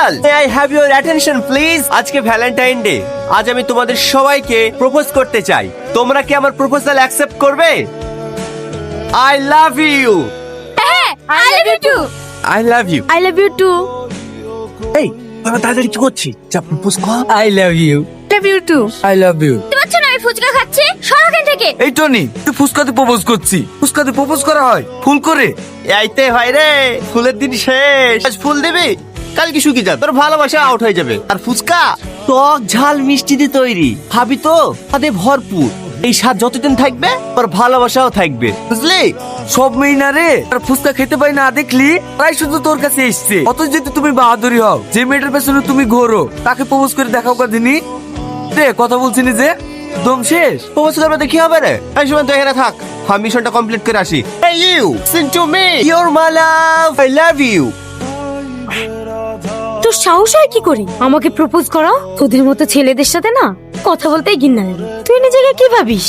Girl, I have your attention please. আজকে Valentine day. আজ আমি তোমাদের সবাইকে প্রপোজ করতে চাই। তোমরা কি আমার প্রপোজাল অ্যাকসেপ্ট করবে? I love you. হ্যাঁ, I love you too. I love you. I love you too. এই বাবা তাড়াতাড়ি কি করছিস? যা প্রপোজ কর। I love you. Love you too. I love you. তুমি পাচ্ছ না আমি ফুচকা খাচ্ছি? সর এখান থেকে। এই টনি, তুই ফুসকাতে প্রপোজ করছি। ফুসকাতে প্রপোজ করা হয় ফুল করে? এইতে হয় রে, ফুলের দিন শেষ। আজ ফুল দিবি, কাল কি শুকিয়ে যাবে, তোর ভালোবাসা আউট হয়ে যাবে। আর ফুচকা টক ঝাল মিষ্টি দিয়ে তৈরি, খাবি তো স্বাদে ভরপুর। এই স্বাদ যতদিন থাকবে তোর ভালোবাসাও থাকবে, বুঝলি? সব মেয়ে না রে, আর ফুচকা খেতে পাই না দেখলি তাই শুধু তোর কাছে এসছে। অত যদি তুমি বাহাদুরি হও, যে মেয়েটার পেছনে তুমি ঘোরো তাকে প্রপোজ করে দেখাও কদিনই রে। কথা বলছিনি যে দম শেষ। প্রপোজ করবে কি হবে রে? এই সময় তো এখানে থাক, আমি মিশনটা কমপ্লিট করে আসি। এই you listen to me, your my love, I love you. তোর সাহস হয় কি করে আমাকে প্রপোজ করা? তোদের মতো ছেলেদের সাথে না কথা বলতেই ঘৃণা লাগে। তুই নিজেকে কি ভাবিস?